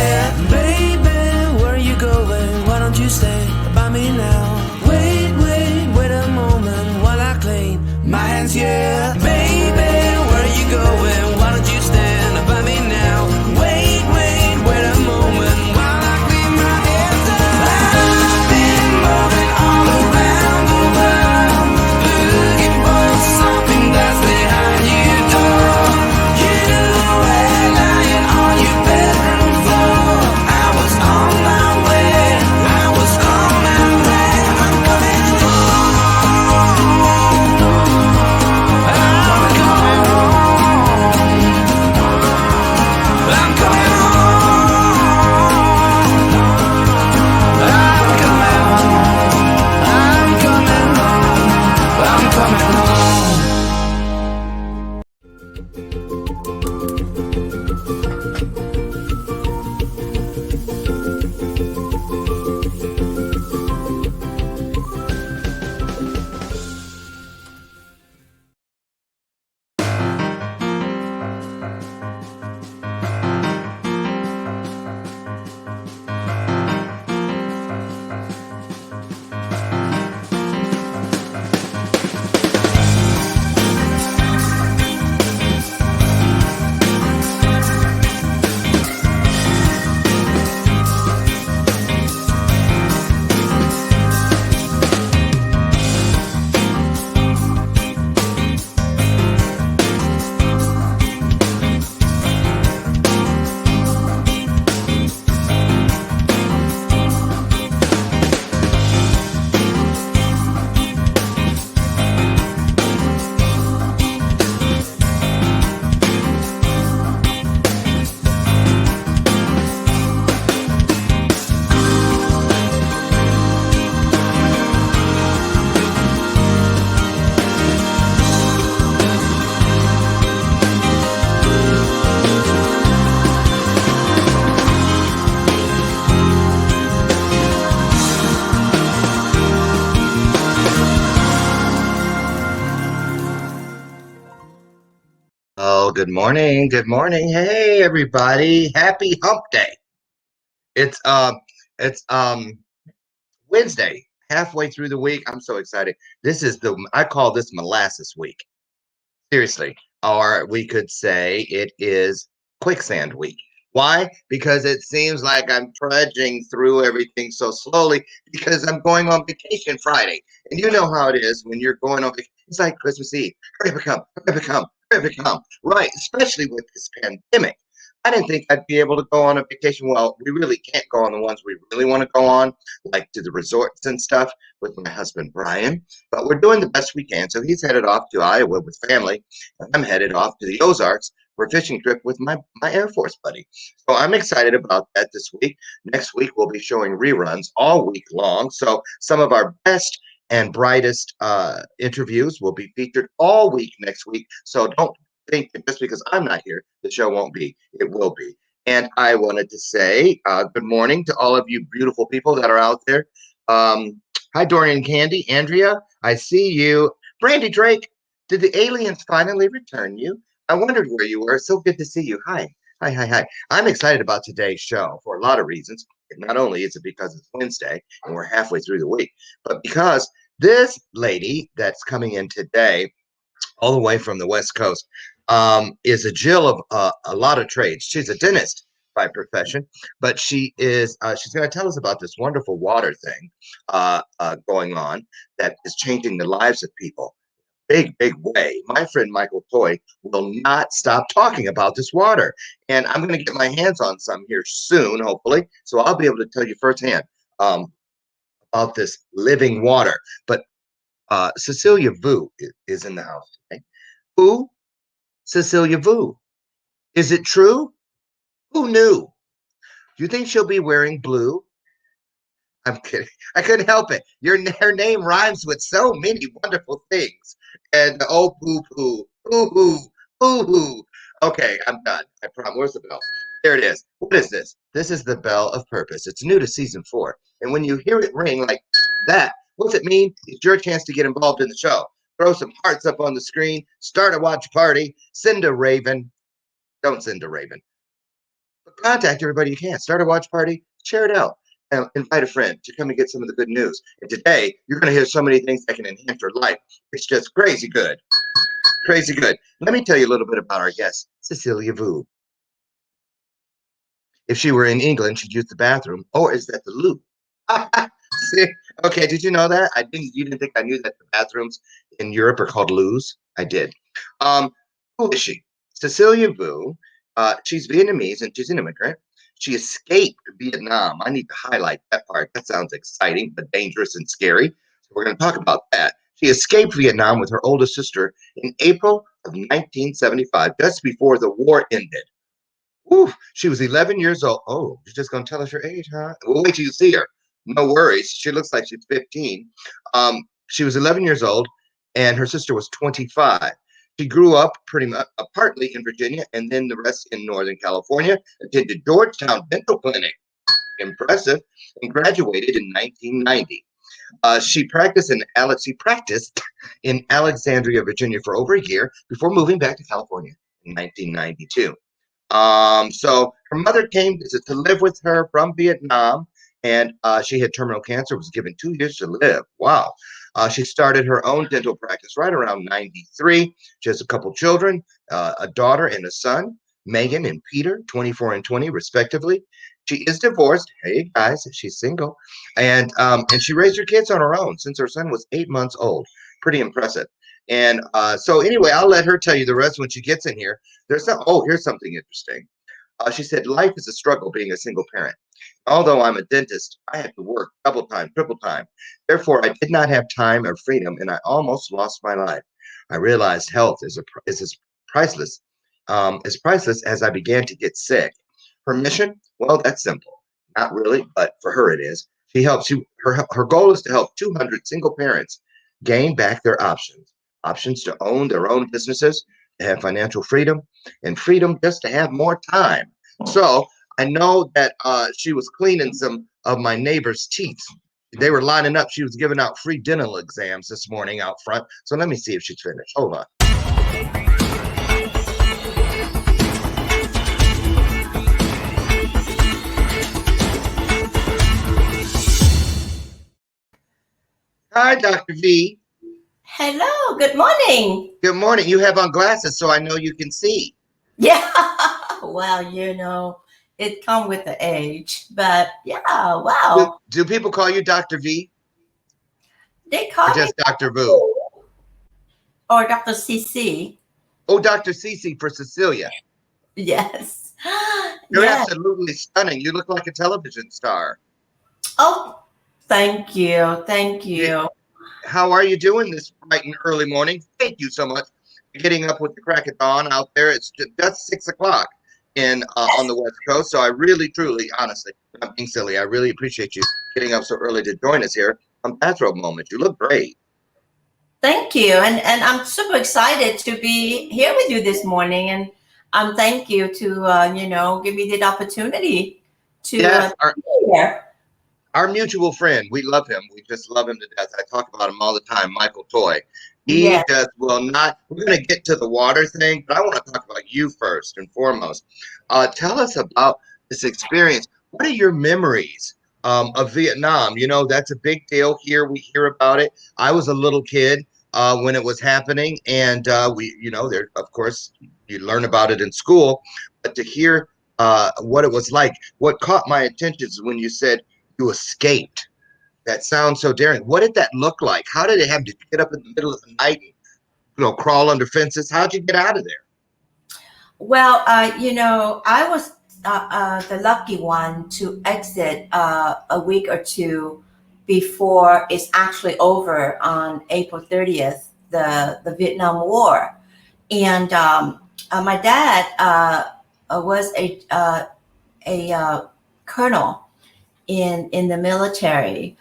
here. Baby, where are you going? Why don't you stand by me now? Wait a moment while I clean my hands, yeah. Baby, where are you going? Why don't you stand by me now? Wait a moment while I clean my hands. I've been moving all around the world, looking for something that's behind your door. You were lying on your bedroom floor. I was on my way. I'm coming home. I'm coming home. I'm coming home. I'm coming home. I'm coming home. I'm coming home. Oh, good morning. Good morning. Hey, everybody. Happy hump day. It's Wednesday, halfway through the week. I'm so excited. I call this molasses week. Seriously. Or we could say it is quicksand week. Why? Because it seems like I'm trudging through everything so slowly because I'm going on vacation Friday. And you know how it is when you're going on vacation. It's like Christmas Eve. Hurry up and come, hurry up and come, hurry up and come. Right, especially with this pandemic. I didn't think I'd be able to go on a vacation. Well, we really can't go on the ones we really want to go on, like to the resorts and stuff with my husband, Brian. But we're doing the best we can. So he's headed off to Iowa with family. And I'm headed off to the Ozarks for a fishing trip with my Air Force buddy. So I'm excited about that this week. Next week, we'll be showing reruns all week long. So some of our best and brightest interviews will be featured all week next week. So don't think that just because I'm not here, the show won't be. It will be. And I wanted to say good morning to all of you beautiful people that are out there. Hi, Dorian Candy, Andrea. I see you. Brandy Drake, did the aliens finally return you? I wondered where you were. So good to see you. Hi. Hi, hi, hi. I'm excited about today's show for a lot of reasons. Not only is it because it's Wednesday and we're halfway through the week, but because this lady that's coming in today, all the way from the West Coast, is a Jill of a lot of trades. She's a dentist by profession, but she's going to tell us about this wonderful water thing going on that is changing the lives of people. Big way. My friend Michael Toy will not stop talking about this water. And I'm going to get my hands on some here soon, hopefully. So I'll be able to tell you firsthand about this living water. But Cecilia Vu is in the house today. Who? Cecilia Vu. Is it true? Who knew? Do you think she'll be wearing blue? I'm kidding. I couldn't help it. Her name rhymes with so many wonderful things. And oh, poo poo, poo hoo, poo hoo. Okay, I'm done. I promise. Where's the bell? There it is. What is this? This is the bell of purpose. It's new to season 4. And when you hear it ring like that, what's it mean? It's your chance to get involved in the show. Throw some hearts up on the screen. Start a watch party. Send a raven. Don't send a raven. Contact everybody you can. Start a watch party, share it out, and invite a friend to come and get some of the good news. And today, you're going to hear so many things that can enhance your life. It's just crazy good. Crazy good. Let me tell you a little bit about our guest, Cecilia Vu. If she were in England, she'd use the bathroom. Or is that the loo? See? Okay, did you know that? You didn't think I knew that the bathrooms in Europe are called loos? I did. Um, who is she? Cecilia Vu. She's Vietnamese and she's an immigrant. She escaped Vietnam. I need to highlight that part. That sounds exciting, but dangerous and scary. So we're going to talk about that. She escaped Vietnam with her oldest sister in April of 1975, just before the war ended. Ooh, she was 11 years old. Oh, you're just going to tell us your age, huh? We'll wait till you see her. No worries. She looks like she's 15. She was 11 years old, and her sister was 25. She grew up pretty much partly in Virginia and then the rest in Northern California, attended Georgetown Dental Clinic. Impressive. And graduated in 1990. She practiced in Alexandria, Virginia for over a year before moving back to California in 1992. So her mother came to live with her from Vietnam, and she had terminal cancer, was given 2 years to live. Wow. She started her own dental practice right around 93. She has a couple children, a daughter and a son, Megan and Peter, 24 and 20, respectively. She is divorced. Hey, guys, she's single. And she raised her kids on her own since her son was 8 months old. Pretty impressive. And so anyway, I'll let her tell you the rest when she gets in here. Here's something interesting. She said, life is a struggle being a single parent. Although I'm a dentist, I had to work double time, triple time. Therefore, I did not have time or freedom, and I almost lost my life. I realized health is as priceless, as priceless as I began to get sick. Her mission, well, that's simple. Not really, but for her it is. She helps you. Her goal is to help 200 single parents gain back their options to own their own businesses, to have financial freedom, and freedom just to have more time. So I know that she was cleaning some of my neighbor's teeth. They were lining up. She was giving out free dental exams this morning out front. So let me see if she's finished. Hold on. Hi, Dr. V. Hello, good morning. Good morning. You have on glasses, so I know you can see. Yeah, well, it comes with the age, but yeah, wow. Do people call you Dr. V? They call Or me just Dr. Vu? or Dr. CC. Oh, Dr. Cece for Cecilia. Yes. You're Yes. absolutely stunning. You look like a television star. Oh, thank you. Thank Yeah. you. How are you doing this bright and early morning? Thank you so much for getting up with the crack of dawn out there. It's just 6 o'clock in on the West Coast. So I really, truly, honestly, I'm being silly. I really appreciate you getting up so early to join us here on Bathrobe Moment. You look great. Thank you. And I'm super excited to be here with you this morning. And thank you to, give me the opportunity to Yes, be here. our mutual friend. We love him. We just love him to death. I talk about him all the time, Michael Toy. He Yes. just will not. We're going to get to the water thing, but I want to talk about you first and foremost. Tell us about this experience. What are your memories of Vietnam? You know, that's a big deal here. We hear about it. I was a little kid when it was happening, and there, of course, you learn about it in school, but to hear what it was like, what caught my attention is when you said you escaped. That sounds so daring. What did that look like? How did it have to get up in the middle of the night and crawl under fences? How'd you get out of there? Well, I was the lucky one to exit a week or two before it's actually over on April 30th, the Vietnam War. And my dad was a colonel in the military.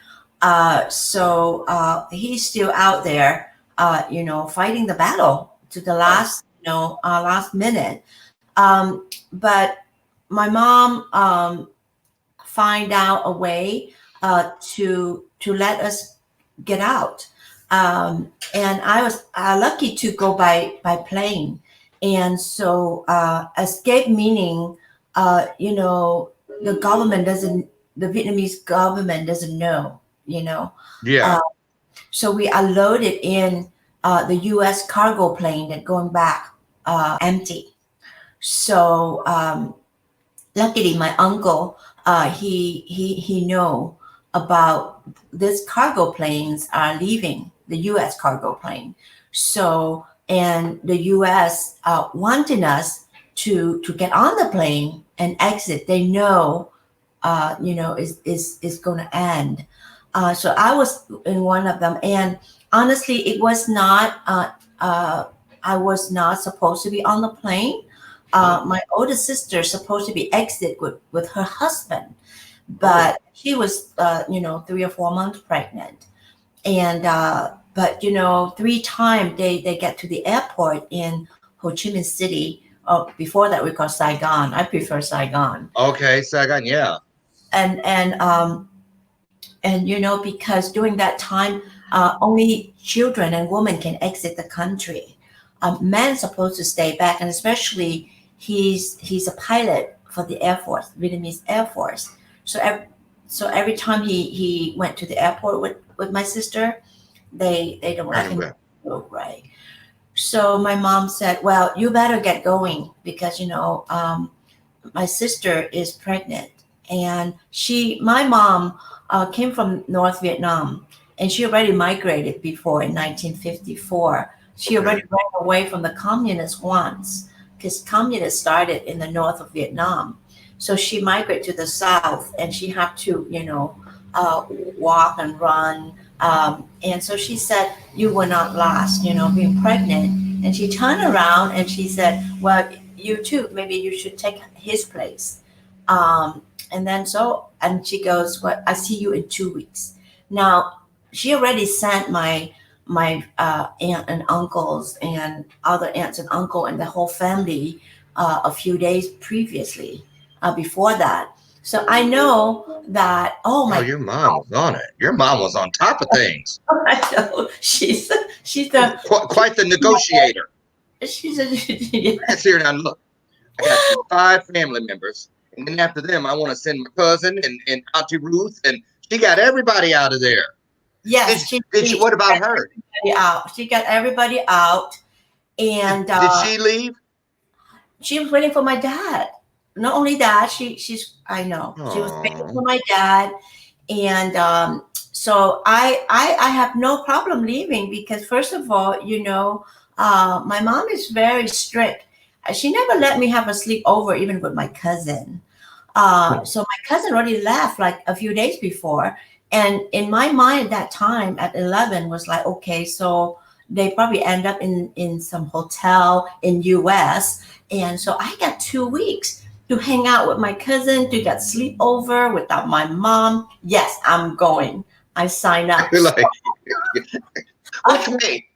So he's still out there, fighting the battle to the last minute. But my mom find out a way to let us get out. And I was lucky to go by plane. And so escape meaning you know, the Vietnamese government doesn't know, you know. Yeah. Uh, so we are loaded in the U.S. cargo plane that going back empty. So luckily, my uncle he know about this cargo planes are leaving the U.S. cargo plane. So and the U.S. Wanting us to get on the plane and exit. They know is going to end. So I was in one of them, and honestly, it was not. I was not supposed to be on the plane. My older sister supposed to be exit with her husband, Oh, but she was 3 or 4 months pregnant, and but three times they get to the airport in Ho Chi Minh City. Before that we call Saigon. I prefer Saigon, okay, Saigon. Yeah. and because during that time only children and women can exit the country. Men supposed to stay back, and especially he's a pilot for the Air Force, Vietnamese Air Force. So every time he went to the airport with my sister, they don't let him Okay. go, right? So my mom said, "Well, you better get going because my sister is pregnant." And my mom came from North Vietnam, and she already migrated before in 1954. She already Okay. ran away from the communists once, because communists started in the north of Vietnam. So she migrated to the south, and she had to, walk and run. And so she said, "You will not last, being pregnant." And she turned around and she said, "Well, you too, maybe you should take his place." And she goes, "Well, I see you in 2 weeks." Now, she already sent my aunt and uncles and other aunts and uncle and the whole family a few days previously, before that. So I know that. Oh Oh, my your mom was on it. Your mom was on top of things. God! I know she's the Quite the negotiator. she's a I can see her now. Look, I got you 5 family members, and then after them, I want to send my cousin and Auntie Ruth, and she got everybody out of there. Did yes, she did she? What about got her? everybody out. She got everybody out, and Did she leave? she was waiting for my dad. Not only that, she's I know she was waiting for Oh, my dad, and so I have no problem leaving because first of all, my mom is very strict. She never let me have a sleepover even with my cousin. So my cousin already left like a few days before, and in my mind at that time at 11 was like, okay, so they probably end up in some hotel in US, and so I got 2 weeks to hang out with my cousin, to get sleepover without my mom. Yes, I'm going. I sign up. you're like,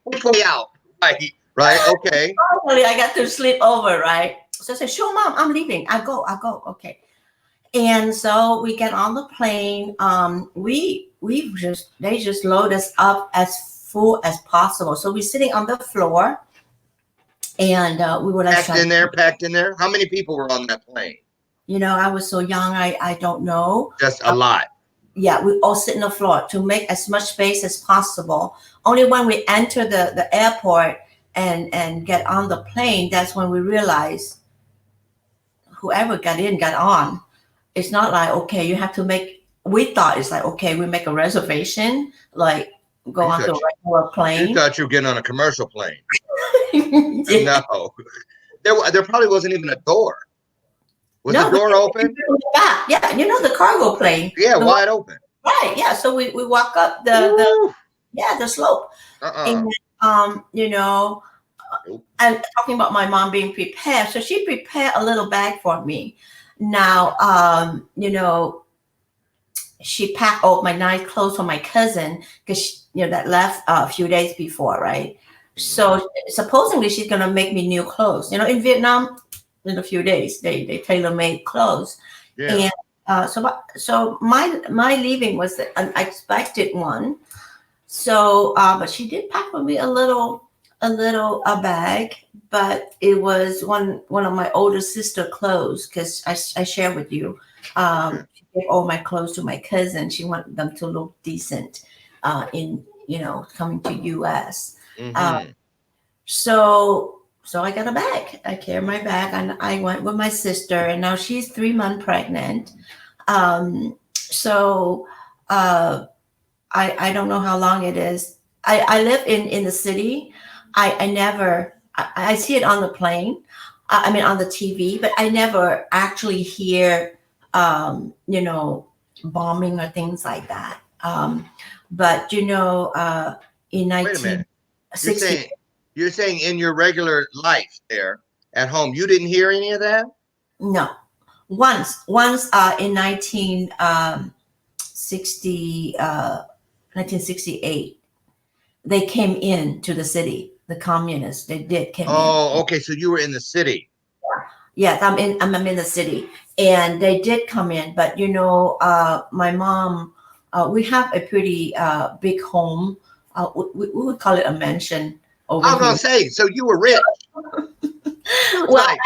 which way out? Right, right. Okay. Finally, I got to sleep over, right? So I said, "Sure, mom, I'm leaving. I go. Okay." And so we get on the plane. They just load us up as full as possible. So we're sitting on the floor, and we were like, Packed in there. Packed in there. How many people were on that plane? I was so young, I don't know. Just a lot. Yeah, we all sit on the floor to make as much space as possible. Only when we enter the airport and get on the plane, that's when we realize whoever got in got on. It's not like, okay, you have to make. We thought it's like, okay, we make a reservation, like go You onto a thought regular you plane. thought you were getting on a commercial plane. Yeah. No, there probably wasn't even a door. Was the No, we door open? in the back. Yeah, the cargo plane. Yeah, The one, wide open. right. Yeah. So we walk up Woo. the slope. Uh-uh. And Nope. and talking about my mom being prepared. So she prepared a little bag for me. Now, she packed all my nice clothes for my cousin because that left a few days before, right? So supposedly she's gonna make me new clothes. In Vietnam, in a few days they tailor made clothes, Yeah. and so my leaving was an unexpected one. So, but she did pack for me a little a little a bag, but it was one of my older sister clothes because I share with you. Okay. She gave all my clothes to my cousin. She wanted them to look decent in coming to US. Uh, Mm-hmm. so I got a bag. I carry my bag, and I went with my sister, and now she's 3 months pregnant. So I don't know how long it is. I live in the city. I never I see it on the plane. I mean on the TV, but I never actually hear bombing or things like that. But in Wait a minute. You're 1960, saying you're saying in your regular life there at home, you didn't hear any of that? no, once in 1968 they came in to the city. The communists, they did came in. Oh, okay. So you were in the city. Yes, I'm in the city, and they did come in. But my mom, we have a pretty big home. We would call it a mansion over I was gonna here. say, so you were rich. You was Well, like,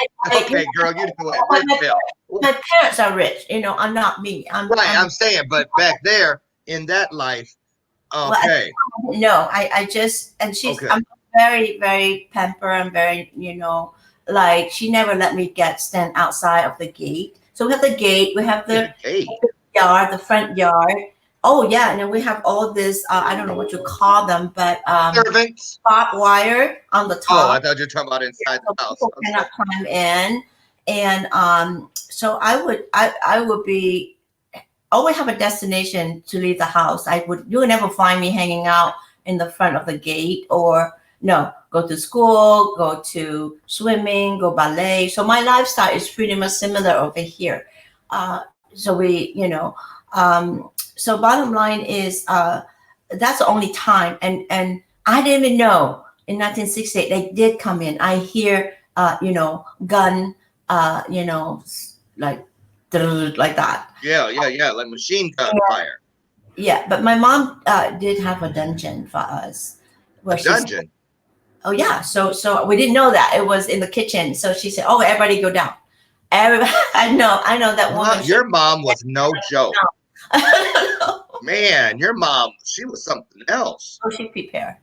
okay, girl, you know what? my, Rich my Bill. my parents are rich. I'm not me. Right, I'm I'm saying, but back there in that life, well. okay, No, I just, and okay. I'm very, very pamper and very, like she never let me stand outside of the gate. So we have the gate, we have the Hey, yard, the front yard. Oh yeah, and then we have all this. I don't know what you call them, but servants. barbed wire on the Oh, I top, thought you were talking about inside so the house. people I'm sorry. cannot climb in. And so I would be always have a destination to leave the house. You would never find me hanging out in the front of the gate, or no, go to school, go to swimming, go ballet. So my lifestyle is pretty much similar over here. So so bottom line is that's the only time, and I didn't even know in 1968 they did come in. I hear gun, like like that. Yeah, yeah, yeah, like machine gun fire. Yeah, but my mom did have a dungeon for us A where she said, dungeon. "Oh yeah." So we didn't know that it was in the kitchen. So she said, "Oh, everybody go down." Everybody, I know that woman. Your mom was no joke. So Man, your mom, she was something else. she prepared. Yeah.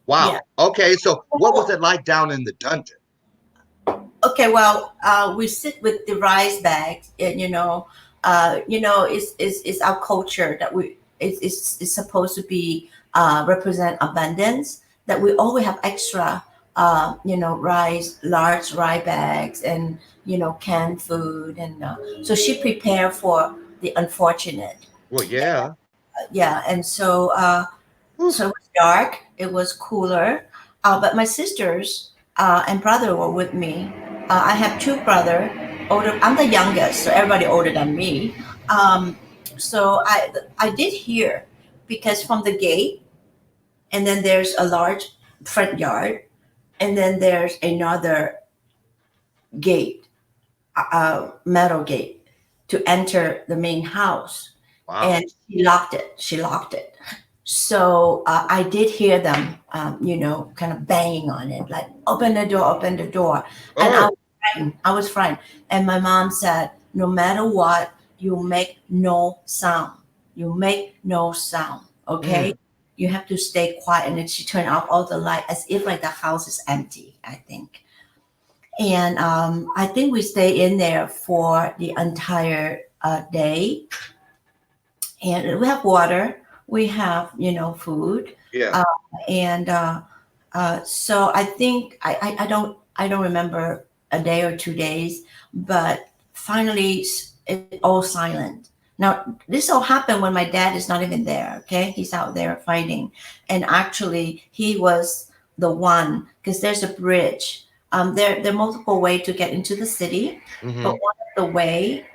Wow. Okay, so what was it like down in the dungeon? Okay. Well, we sit with the rice bags, and it's our culture that it's supposed to be represent abundance. That we always have extra, rice, large rice bags, and canned food, and so she prepared for the unfortunate. Well, yeah. Yeah, and Whew. so it was dark. It was cooler, but my sisters and brother were with me. I have two brother, older. I'm the youngest, so everybody older than me. Um, so I did hear because from the gate, and then there's a large front yard, and then there's another gate, metal gate, to enter the main house, Wow. and She locked it. So I did hear them, kind of banging on it, like open the door, and Oh, I was frightened. And my mom said, no matter what, you make no sound. You make no sound. Okay. mm. You have to stay quiet. And then she turned off all the light as if like the house is empty, I think. And I think we stayed in there for the entire day. And we have water. We have, food. Yeah. Uh, and so I think I don't remember a day or 2 days, but finally it's all silent. Now this all happened when my dad is not even there. Okay, he's out there fighting, and actually he was the one because there's a bridge. There are multiple ways to get into the city, but Hmm. one of the way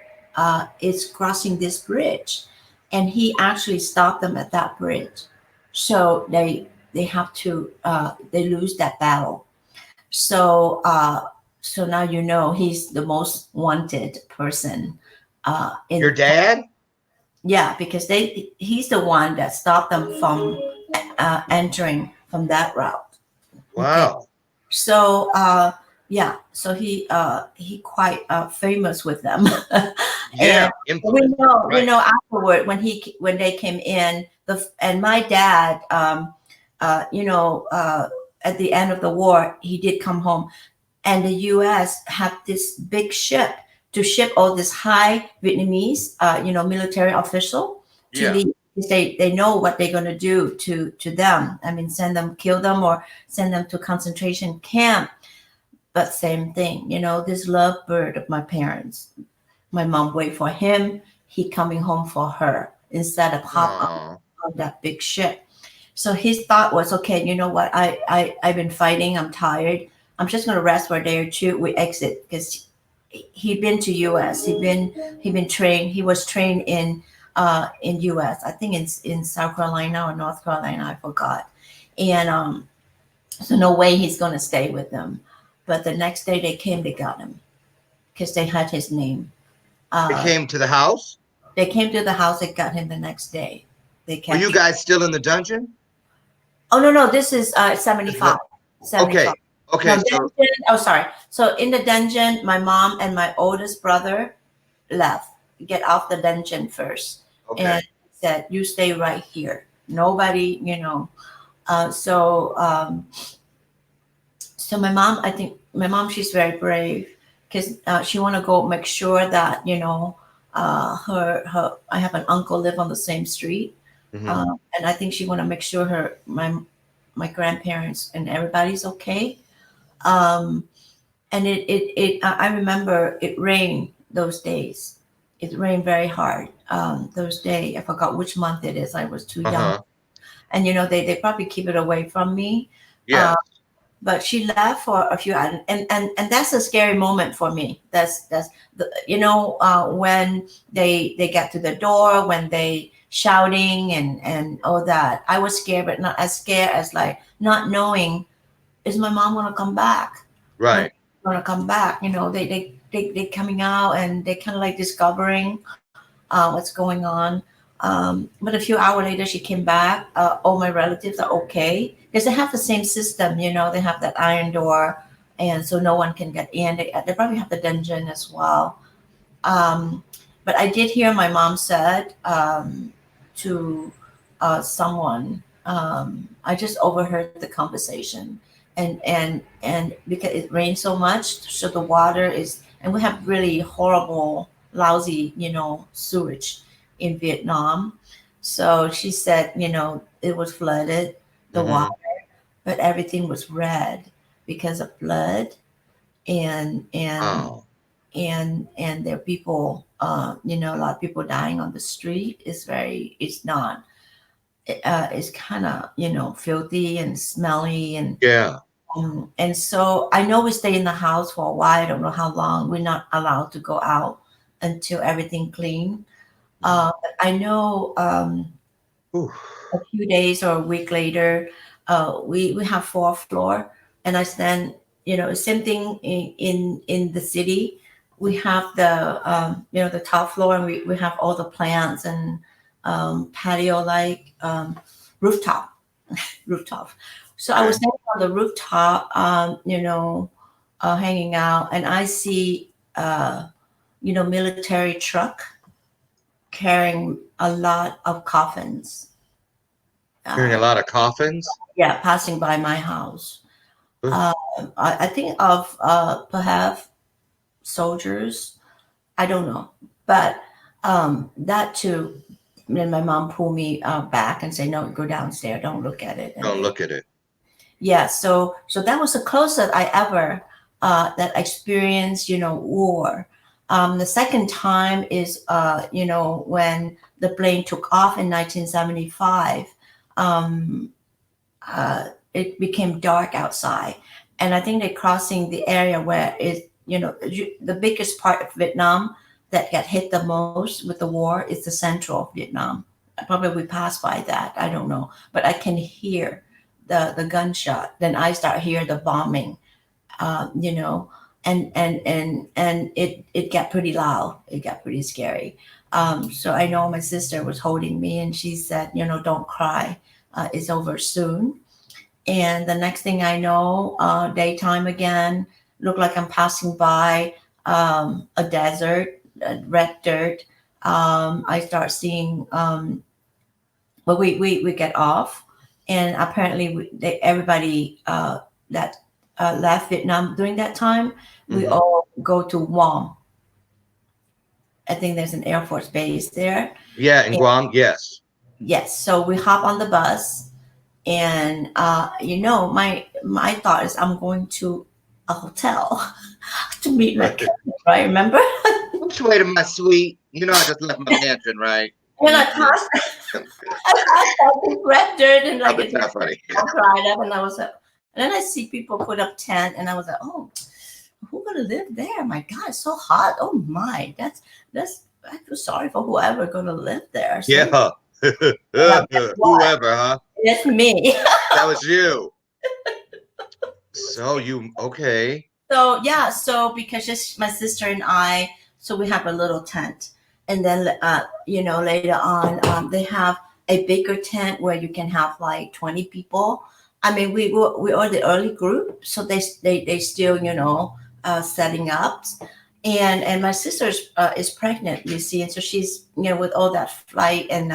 is crossing this bridge, and he actually stopped them at that bridge. So they have to they lose that battle. So now he's the most wanted person Your in dad? yeah, because he's the one that stopped them from entering from that route. Okay, Wow. So yeah, so he quite famous with them. Yeah, And infamous. we Right. know afterward when they came in and my dad you know at the end of the war he did come home, and the U.S. had this big ship to ship all this high Vietnamese, military official to Yeah. leave. Because they know what they're going to do to them. I mean, send them, kill them, or send them to concentration camp. But same thing, this lovebird of my parents. My mom wait for him. He coming home for her instead of hop Oh. on that big ship. So his thought was, okay, you know what? I've been fighting. I'm tired. I'm just gonna rest for a day or two. We exit because he'd been to U.S. He'd been trained. He was trained in U.S. I think in South Carolina or North Carolina. I forgot. And so no way he's gonna stay with them. But the next day they came, they got him because they had his name. It Uh, came to the house. they came to the house. They got him the next day. They Were you captured. guys still in the dungeon? Oh no, this is This 75. one. 75. Okay. No, Okay. So dungeon. Oh, sorry. So in the dungeon, my mom and my oldest brother left. Get off the dungeon first, okay. and said, "You stay right here. Nobody, So, so my mom, I think my mom, she's very brave because she want to go make sure that her. I have an uncle live on the same street, Hmm. and I think she want to make sure my grandparents and everybody's okay. Um, and I remember it rained those days. It rained very hard those days. I forgot which month it is. I was too young, Uh-huh. and they probably keep it away from me. Yeah. Uh, but she left for a few hours, and that's a scary moment for me. That's the when they get to the door, when they shouting and all that. I was scared, but not as scared as like not knowing, is my mom gonna come back? My Right. mom's gonna come back. They coming out and they kind of like discovering what's going on. But a few hours later, she came back. All my relatives are okay because they have the same system. They have that iron door, and so no one can get in. They probably have the dungeon as well. Um, but I did hear my mom said to someone. I just overheard the conversation, and because it rained so much, so the water is, and we have really horrible, lousy, sewage in Vietnam. So she said, it was flooded, the water, Hmm. but everything was red because of blood and and Oh. and there are people a lot of people dying on the street. It's not it's kind of filthy and smelly, Yeah. and so I know we stay in the house for a while. I don't know how long. We're not allowed to go out until everything clean. Mhm. But I know Ooh. a few days or a week later, we have fourth floor, and I stand. Same thing in the city. We have the top floor, and we have all the plants and patio like rooftop rooftop. So I was Okay. standing on the rooftop, hanging out, and I see military truck carrying a lot of coffins. Hearing a Uh, lot of coffins. yeah, passing by my house. Ugh. Uh, I think of perhaps soldiers. I don't know, but that too. Then my mom pulled me back and said, "No, go downstairs. Don't look at it." And Don't they, look at it. yeah. So that was the closest I ever that experienced, war. The second time is, when the plane took off in 1975. Um, it became dark outside, and I think they're crossing the area where the biggest part of Vietnam that got hit the most with the war is the central of Vietnam. Probably we passed by that. I don't know, but I can hear the gunshot. Then I start hear the bombing. You know, and it got pretty loud. It got pretty scary. So I know my sister was holding me, and she said, "Don't cry. It's over soon." And the next thing I know, daytime again, look like I'm passing by a desert, red dirt. I start seeing, but we get off, and apparently everybody that left Vietnam during that time, we Mhm. all go to Guam. I think there's an Air Force base there. Yeah, in And Guam, yes. yes, so we hop on the bus, and my thought is I'm going to a hotel to meet my Right. cousin, right? Remember? Which way to my suite? I just left my mansion, right? And I Mhm. passed, I passed all this red dirt and Oh, like that's it's not funny. all dried up, and I was like, and then I see people put up tent, and I was like, oh, who gonna live there? My God, it's so hot. Oh my, that's. I feel sorry for whoever gonna live there. So Yeah. guess what? Whoever, huh? It's me. That was you. So you okay? So yeah, so because just my sister and I, so we have a little tent, and then later on, they have a bigger tent where you can have like 20 people. I mean, we are the early group, so they still setting up, and my sister is pregnant, you see, and so she's with all that flight and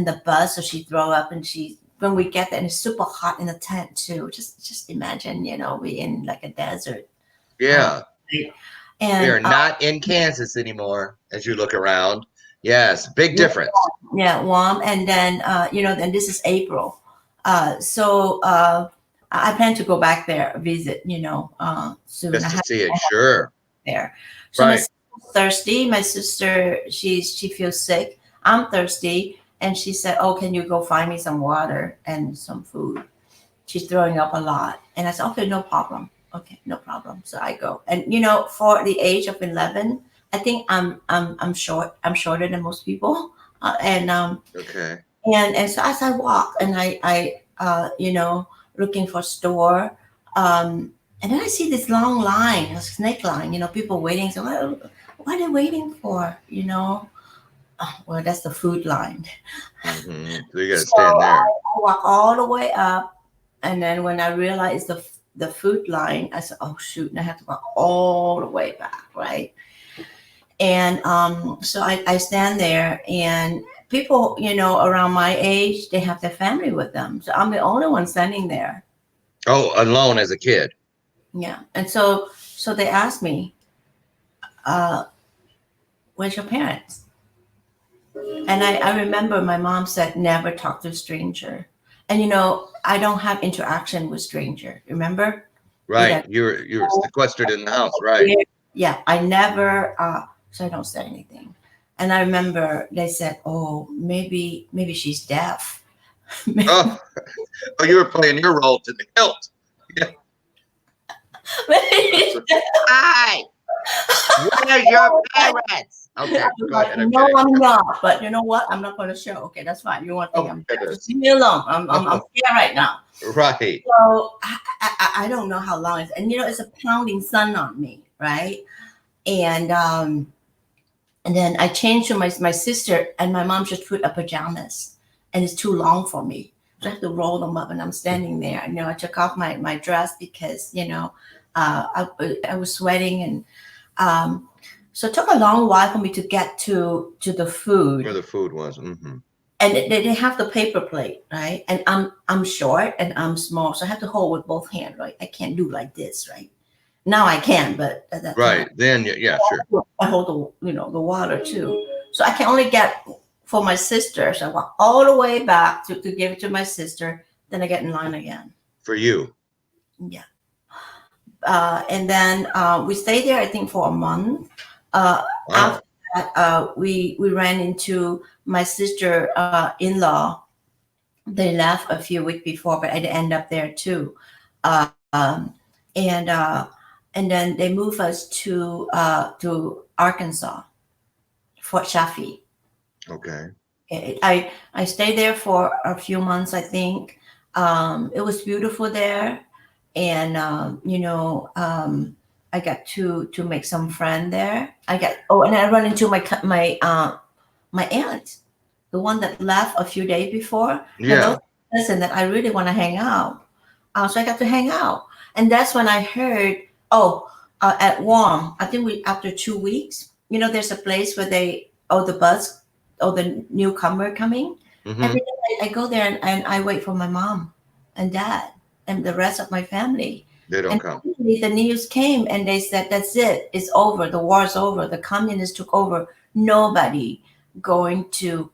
the bus, so she throw up, and she when we get there, and it's super hot in the tent too. Just imagine, we in like a desert. Uh, Yeah. We and are not in Kansas anymore as you look around. Yes, big difference. yeah, warm. And then, then this is April. So I plan to go back there, visit, soon. I Just to have see it, sure. there. So my Right. sister's thirsty. My sister, she feels sick. I'm thirsty. And she said, oh, can you go find me some water and some food? She's throwing up a lot. And I said, okay, no problem. Okay, no problem. So I go. And for the age of 11, I think I'm short. I'm shorter than most people. Okay. And so as I walk, and I looking for store, and then I see this long line, a snake line, people waiting. So what are they waiting for? Well, that's the food line. So you got to So stand there. I walk all the way up, and then when I realized the food line, I said, "Oh shoot!" And I have to walk all the way back, right? And so I stand there, and people, around my age, they have their family with them, so I'm the only one standing there. Oh, alone as a kid. Yeah, and so they asked me, uh, "Where's your parents?" And I remember my mom said, "Never talk to a stranger." And I don't have interaction with stranger. Remember? Right. Either You were sequestered in the house, right? yeah, I never so I don't say anything. And I remember they said, oh, maybe she's deaf. Maybe Oh, oh, you were playing your role to the hilt. Yeah. she's deaf. Hi. Where's your parents? Okay, I'm go like, ahead. I'm no, kidding. I'm not. But you know what? I'm not going to show. Okay, that's fine. You want to think Oh, I'm deaf? goodness. Just leave me alone. I'm scared right now. Right. So I don't know how long it's, and it's a pounding sun on me, right? And then I changed to my sister, and my mom just put a pajamas, and it's too long for me. So I have to roll them up, and I'm standing there. I took off my dress because I was sweating, and so it took a long while for me to get to the food. Where the food was. And they have the paper plate, right? And I'm short and I'm small, so I have to hold with both hands, right? I can't do like this, right? Now I can, but at that time Right. Then, yeah, sure. I hold the water too. So I can only get for my sister. So I walk all the way back to give it to my sister. Then I get in line again. For you. Yeah. And then we stayed there, I think, for a month. Wow. After that, we ran into my sister in-law. They left a few weeks before, but I did end up there too. Um, and then they moved us to Arkansas, Fort Chaffee. Okay. I stayed there for a few months, I think. It was beautiful there, and I got to make some friend there. And I run into my aunt, the one that left a few days before. Now Yeah. those person that I really want to hang out. So I got to hang out, and that's when I heard, oh, at Warm, I think we after 2 weeks, there's a place where the newcomer coming. Hmm. Every day I go there and I wait for my mom and dad and the rest of my family. They don't And come. finally the news came and they said, that's it. It's over. The war's over. The communists took over. Nobody going to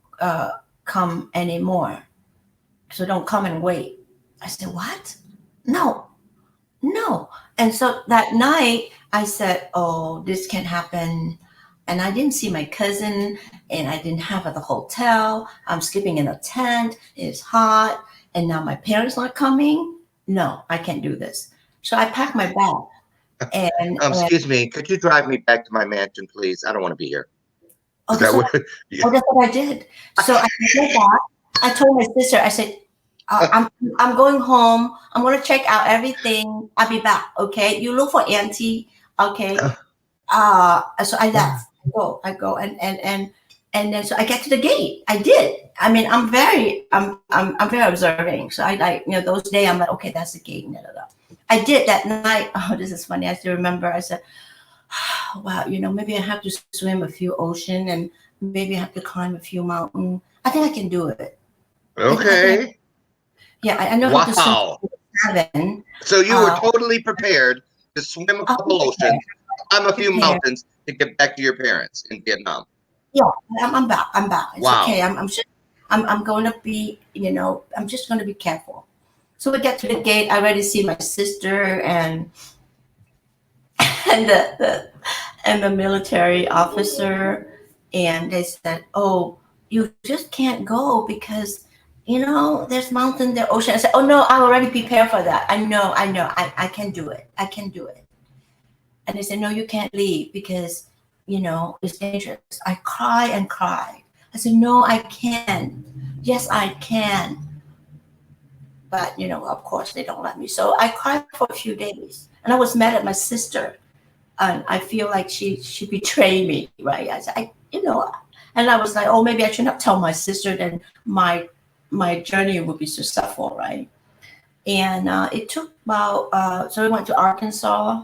come anymore. So don't come and wait. I said, what? No, no. And so that night I said, oh, this can't happen. And I didn't see my cousin and I didn't have at the hotel. I'm sleeping in a tent. It's hot. And now my parents not coming. No, I can't do this. So I packed my bag and Excuse me. Could you drive me back to my mansion, please? I don't want to be here. oh, Is that what? that's what I did. So I went back. I told my sister, I said, I'm going home. I'm gonna check out everything. I'll be back. Okay. You look for Auntie. Okay. So I left. I go and then so I get to the gate. I did. I mean, I'm very observing. So I like, those days I'm like, okay, that's the gate. Da, da, da. I did that night. Oh, this is funny. I still remember. I said, wow, maybe I have to swim a few ocean and maybe I have to climb a few mountains. I think I can do it. Okay. Yeah, I know how to Wow. swim 7. So you were totally prepared to swim a couple oceans, climb a few Prepared. mountains to get back to your parents in Vietnam. Yeah, I'm back. I'm back. It's Wow. okay. I'm going to be, I'm just going to be careful. So we get to the gate. I already see my sister and and the military officer, and they said, "Oh, you just can't go because there's mountain, there, ocean." I said, "Oh no, I already prepared for that. I know. I can do it. I can do it." And they said, "No, you can't leave because it's dangerous." I cry and cry. I said, "No, I can. Yes, I can." But of course, they don't let me. So I cried for a few days, and I was mad at my sister, and I feel like she betrayed me, right? I said, and I was like, oh, maybe I should not tell my sister. Then my journey would be successful, right? And it took about so we went to Arkansas,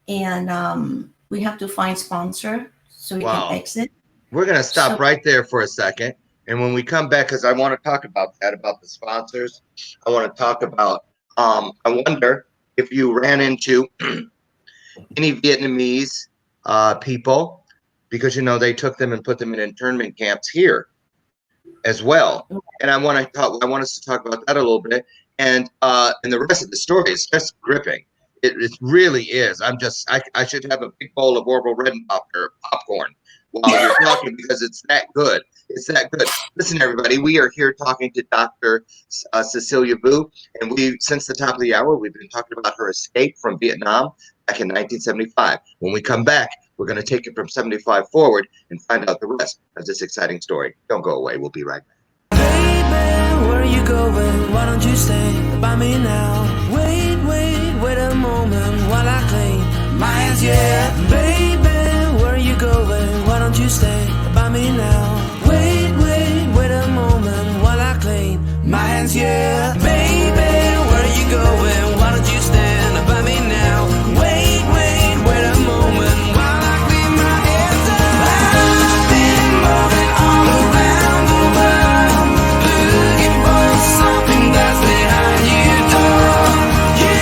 and we have to find sponsor so we Wow. can exit. We're going to stop So- right there for a second. And when we come back, because I want to talk about that, about the sponsors, I want to talk about, I wonder if you ran into any Vietnamese people, because, they took them and put them in internment camps here as well. And I want us to talk about that a little bit. And the rest of the story is just gripping. It really is. I should have a big bowl of Orville Redenbacher popcorn while you're talking because it's that good. It's that good. Listen, everybody, we are here talking to Dr. Cecilia Vu, and since the top of the hour, we've been talking about her escape from Vietnam back in 1975. When we come back, we're going to take it from 75 forward and find out the rest of this exciting story. Don't go away. We'll be right back. Baby, where are you going? Why don't you stay by me now? Wait a moment while I clean my hands, yeah. Baby, where are you going? Why don't you stay by me now? Wait a moment while I clean my hands, yeah. Baby, where are you going? Why don't you stand by me now? Wait a moment while I clean my hands up. I've been moving all around the world, looking for something that's behind your door. You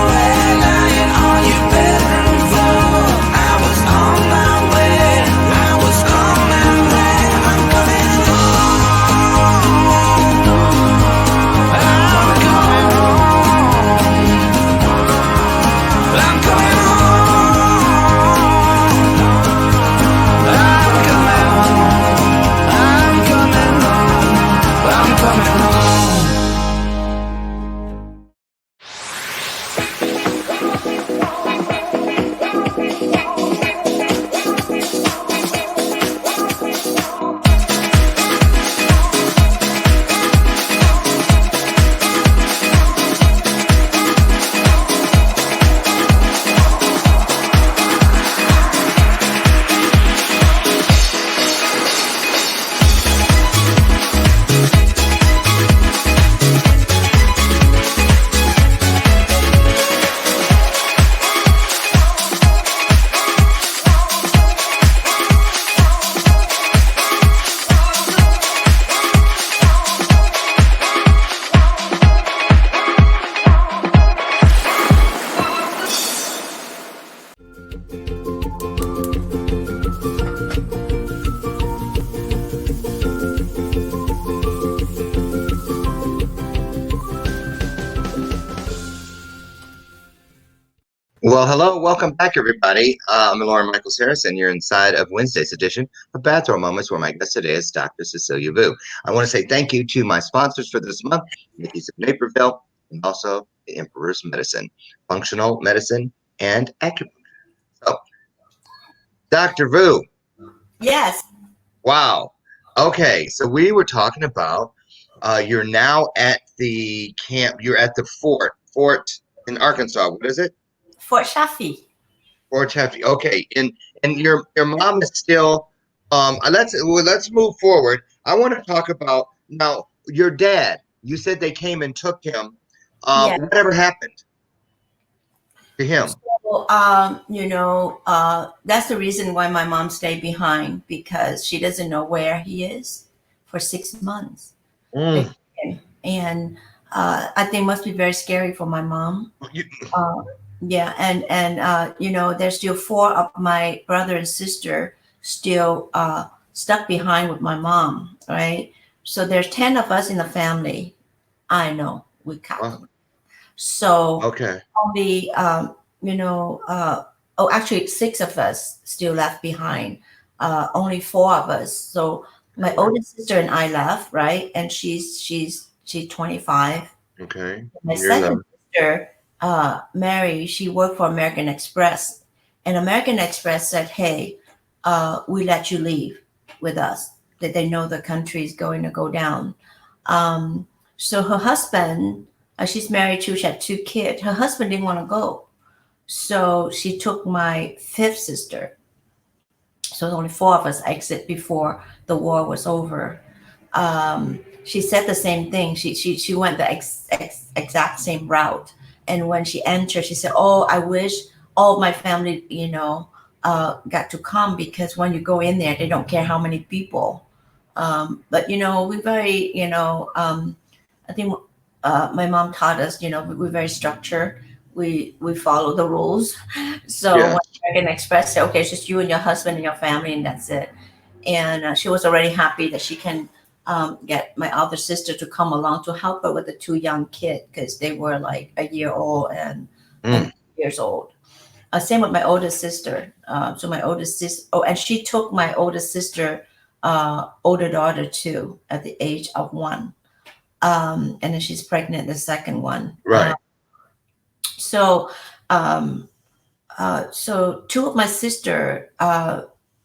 were lying on your bedroom floor. I was on my way. I was on my way. Well, hello, welcome back, everybody. I'm Loren Michaels Harris, and you're inside of Wednesday's edition of Bathrobe Moments, where my guest today is Dr. Cecilia Vu. I want to say thank you to my sponsors for this month, Nikki's of Naperville, and also the Emperor's Medicine, functional medicine, and acupuncture. So, Dr. Vu, Yes, wow. Okay, so we were talking about you're now at the camp, you're at the fort in Arkansas. What is it? Fort Chaffee. Or Chaffee. Okay, and your mom is still. Let's move forward. I want to talk about now your dad. You said they came and took him. Yeah. Whatever happened to him? So, that's the reason why my mom stayed behind because she doesn't know where he is for 6 months. They- Mm, And I think it must be very scary for my mom. you, Uh, yeah, and there's still four of my brother and sister still stuck behind with my mom, right? So there's 10 of us in the family. I know we count wow, them. So okay. only, actually six of us still left behind. Only four of us. So my oldest sister and I left, right? And she's 25. Okay. My You're second the sister, Mary, she worked for American Express, and American Express said, "Hey, we let you leave with us. That they know the country is going to go down." So her husband, she's married too. She had two kids. Her husband didn't want to go, so she took my fifth sister. So only four of us exit before the war was over. She said the same thing. She went the exact same route. And when she entered, she said, "Oh, I wish all my family, got to come because when you go in there, they don't care how many people." But we very, I think my mom taught us, we're very structured. We follow the rules. So yeah. when American Express said, "Okay, it's just you and your husband and your family, and that's it," and she was already happy that she can get my other sister to come along to help her with the two young kids because they were like a year old and Mm, 2 years old. Same with my oldest sister. So my oldest sister, oh, and she took my oldest sister, older daughter too, at the age of 1. And then she's pregnant, the second one. right. So, um, so two of my sister,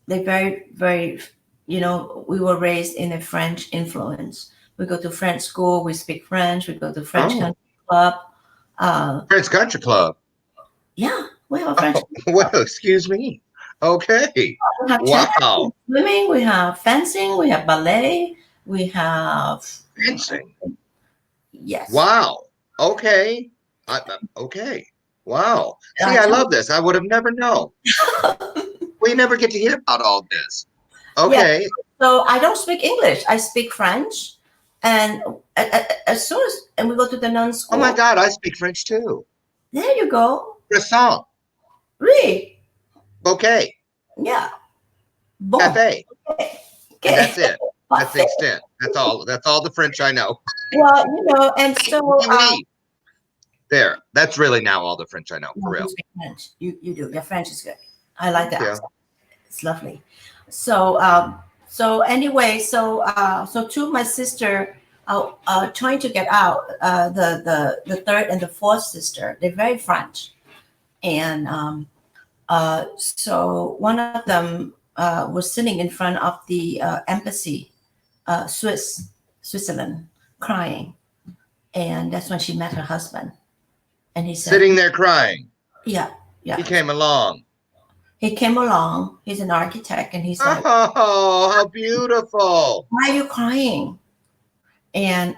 they very, very, we were raised in a French influence. We go to French school, we speak French, we go to French Oh, country club. Uh, French Country Club. yeah, we have a French. Oh, well, excuse me. Okay. We have tennis, Wow. swimming, we have fencing, we have ballet, we have, Fencing. yes. Wow. Okay. Okay. Wow. See, I Tell love this. I would have never known. We never get to hear about all this. yeah, Okay. so I don't speak English. I speak French. And as soon as, and we go to the nun Oh my school, God, I speak French too. there you go. Croissant, Really? bouquet, Yeah. Bon. cafe, Okay. and Okay. that's it. That's the Parfait. extent. That's all. That's all the French I know. Well, and so Oui, oui. There. That's really now all the French I know, for no, you real. speak French. You do. Your French is good. I like the Yeah. accent. It's lovely. So so anyway, so two of my sister trying to get out. The third and the fourth sister, they're very French, and so one of them was sitting in front of the embassy, Switzerland, crying, and that's when she met her husband, and he said, Sitting there crying. "Yeah, He yeah." came along. He came along. He's an architect, and he's like, Oh, how beautiful. "Why are you crying?" And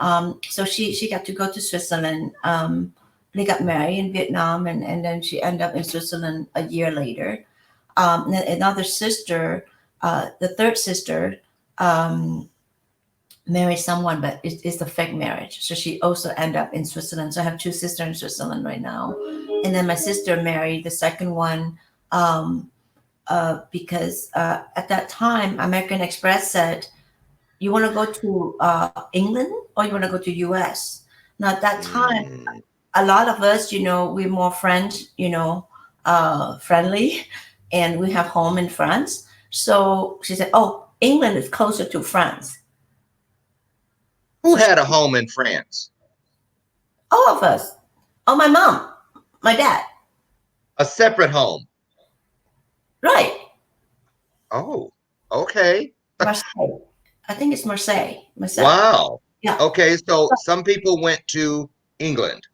so she got to go to Switzerland. They got married in Vietnam, and then she ended up in Switzerland a year later. And then another sister, the third sister, um, married someone, but it's a fake marriage. So she also ended up in Switzerland. So I have two sisters in Switzerland right now. And then my sister married the second one um, because at that time, American Express said, "You want to go to England or you want to go to US?" Now at that time, Mm, a lot of us, we're more French, friendly, and we have home in France. So she said, "Oh, England is closer to France." Who So had a home in France? all of us. Oh, my mom, my dad, A separate home. right? Oh, okay. Marseille. I think it's Marseille. Marseille. Wow. Yeah. Okay, so some people went to England.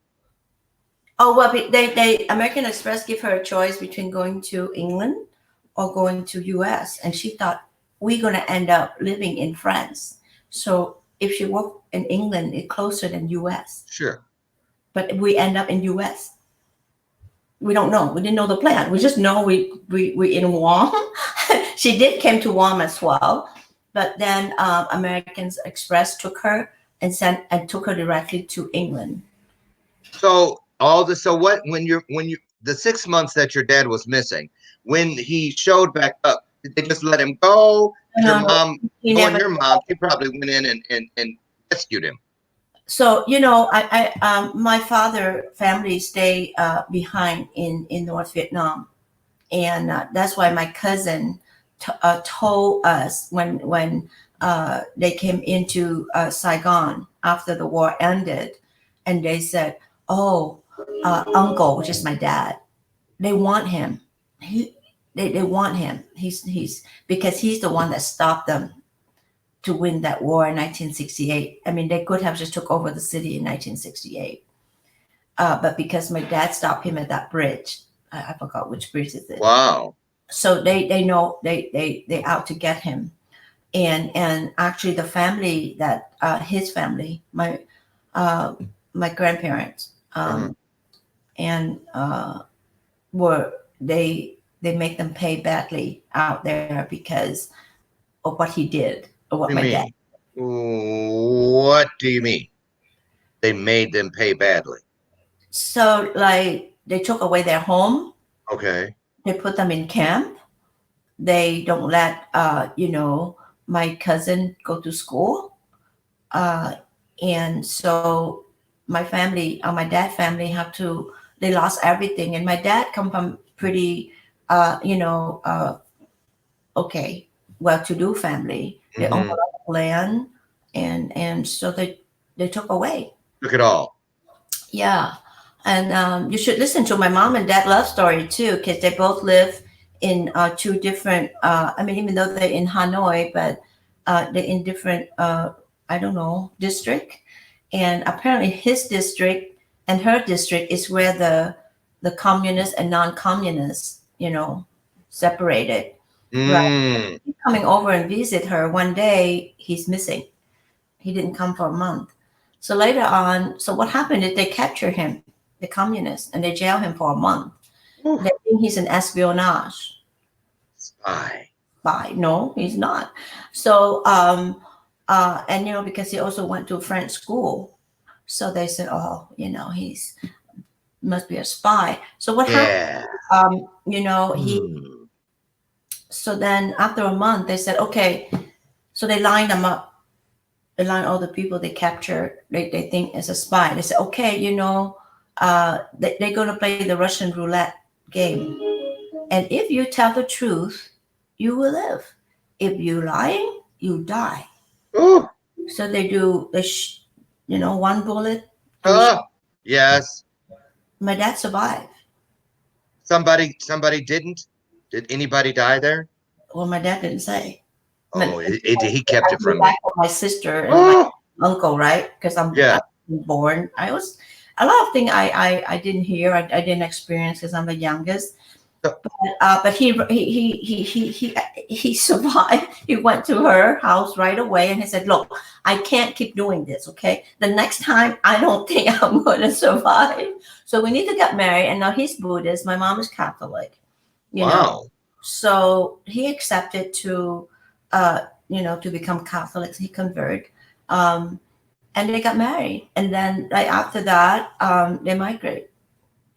Oh well, they American Express give her a choice between going to England or going to U.S. and she thought we're gonna end up living in France. So if she worked in England, it's closer than U.S. Sure. But we end up in U.S. We don't know. We didn't know the plan. We just know we in Guam. She did came to Guam as well, but then Americans Express took her and sent and took her directly to England. So so what when you the 6 months that your dad was missing, when he showed back up, did they just let him go? Did your No, no, mom, he knowing never. your mom, she probably went in and rescued him. So my father family stay behind in North Vietnam, and that's why my cousin told us when they came into Saigon after the war ended, and they said, "Oh, uncle, which is my dad, they want him. They want him. He's because he's the one that stopped them to win that war in 1968. I mean, they could have just took over the city in 1968, but because my dad stopped him at that bridge, I forgot which bridge is it. Wow. So they know they out to get him, and actually the family that his family, uh, my grandparents, and were they make them pay badly out there because of what he did or what What do my you dad. mean? What do you mean? They made them pay badly. So like they took away their home, Okay. they put them in camp. They don't let my cousin go to school, uh, and so my family, my dad family, have to. They lost everything, and my dad come from pretty, uh, you know, uh, okay, well-to-do family. They own a Hmm. lot of land, and so they took away. Look at all. Yeah, and you should listen to my mom and dad love story too, because they both live in two different. I mean, even though they're in Hanoi, but they're in different. I don't know district, and apparently his district and her district is where the communists and non-communists, separated. Right. Mm. Coming over and visit her one day, he's missing. He didn't come for a month. So later on, so what happened is they capture him, the communists, and they jail him for a month. Whew. They think he's an espionage Spy. spy. No, he's not. So, and because he also went to French school, so they said, oh, he's must be a spy. So what happened? Yeah. He. Hmm. So then after a month, they said, okay. So they lined them up. They line all the people they captured, they think is a spy. They say, okay, they're going to play the Russian roulette game. And if you tell the truth, you will live. If you lying, you die. Ooh. So they do, one bullet. Oh, yes. My dad survived. Somebody didn't. Did anybody die there? Well, my dad didn't say. Oh, But he kept I it feel from back you. for my sister and my Oh, uncle, right? Because yeah. I'm born. I was a lot of things I didn't hear. I didn't experience because I'm the youngest. So- But he survived. He went to her house right away and he said, "Look, I can't keep doing this. Okay, the next time I don't think I'm going to survive. So we need to get married." And now he's Buddhist. My mom is Catholic. You know, Wow. so he accepted to become Catholic. He converted. And they got married. And then right after that, they migrate.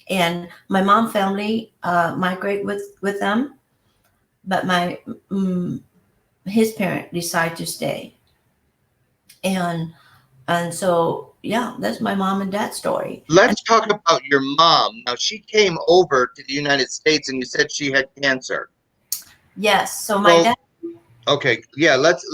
And my mom family migrate with them, but his parent decided to stay. And And so, yeah, that's my mom and dad story. And Let's talk about your mom. Now, she came over to the United States and you said she had cancer. yes, so my So, dad. okay, yeah, let's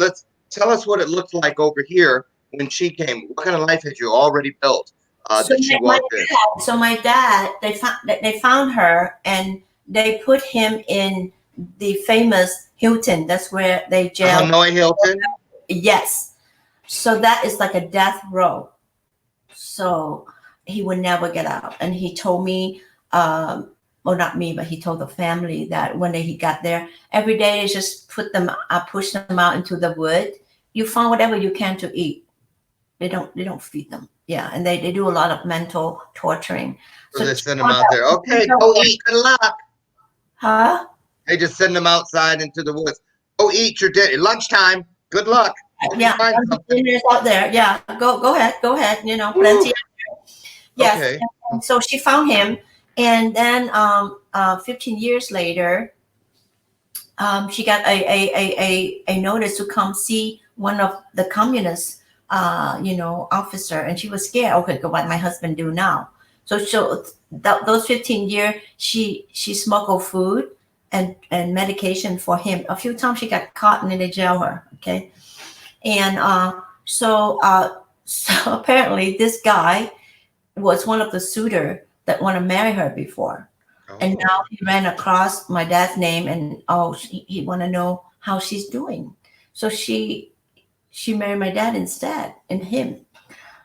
tell us what it looked like over here when she came. What kind of life had you already built So that she my walked in? dad. So my dad. They found her and they put him in the famous Hilton. That's where they jailed. Hanoi Hilton? Yes. So that is like a death row. So he would never get out. And he told me, well, not me, but he told the family that when he got there, every day they just push them out into the wood. You find whatever you can to eat. They don't feed them. Yeah, and they do a lot of mental torturing. So So they send them out there. Okay, go eat. Good luck. huh? They just send them outside into the woods. Go eat your dinner. Lunchtime. Good luck. Hope you Yeah, find something. dinner's out there. Yeah, go ahead. Plenty. Woo. Yes. Okay. And so she found him, and then 15 years later, she got a notice to come see one of the communist, officer, and she was scared. Okay, what my husband do now? So those 15 years, she smuggled food and medication for him. A few times she got caught and then they jail her. Okay, and so apparently this guy was one of the suitor that want to marry her before, and Oh, now he ran across my dad's name, and he want to know how she's doing. So she married my dad instead and him.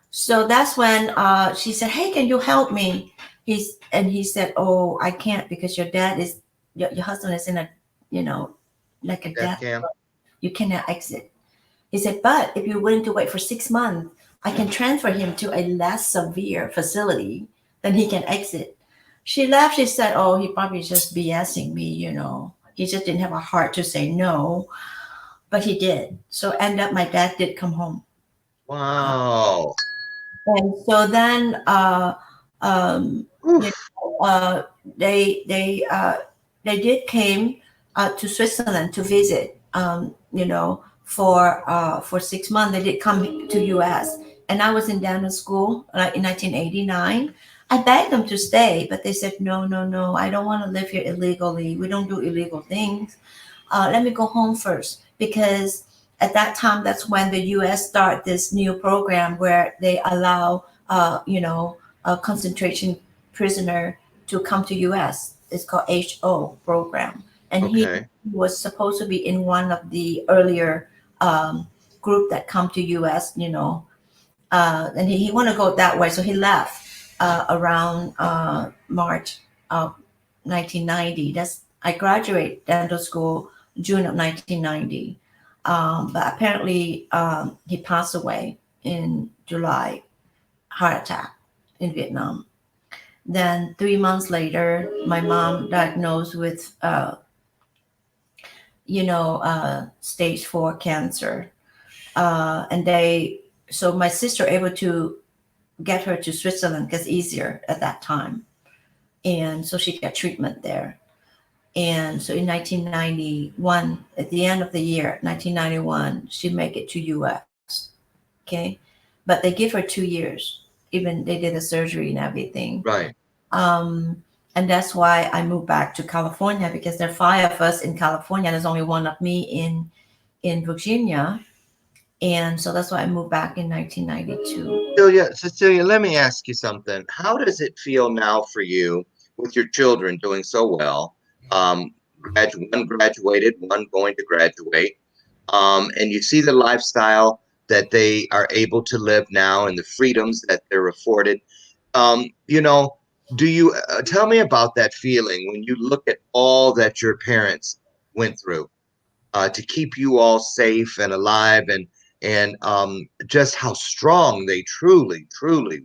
So that's when she said, "Hey, can you help me?" He said, "Oh, I can't because your husband is in a, you know, like a death death. camp. You cannot exit." He said, "But if you're willing to wait for 6 months, I can transfer him to a less severe facility, then he can exit." She laughed. She said, "Oh, he probably just BSing me, you know. He just didn't have a heart to say no, but he did." So end up, my dad did come home, Wow. and so then, you Oof. know, they did came to Switzerland to visit, for 6 months. They did come to U.S. and I was in dental school like in 1989. I begged them to stay, but they said no, no, no. I don't want to live here illegally. We don't do illegal things. Let me go home first, because at that time that's when the U.S. start this new program where they allow a concentration prisoner to come to U.S. It's called HO program, and he Okay. was supposed to be in one of the earlier group that come to U.S. And he want to go that way, so he left around March of 1990. That's I graduated dental school June of 1990, but apparently he passed away in July, heart attack in Vietnam. Then 3 months later, my mom diagnosed with stage 4 cancer, and so my sister able to get her to Switzerland because easier at that time, and so she got treatment there. And so in 1991, at the end of the year, 1991, she make it to U.S. Okay, but they give her 2 years. Even they did the surgery and everything. Right. And that's why I moved back to California, because there are five of us in California. There's only one of me in Virginia, and so that's why I moved back in 1992. Cecilia, let me ask you something. How does it feel now for you with your children doing so well? Um, one graduated, one going to graduate, and you see the lifestyle that they are able to live now and the freedoms that they're afforded. You know, do you tell me about that feeling when you look at all that your parents went through to keep you all safe and alive, and just how strong they truly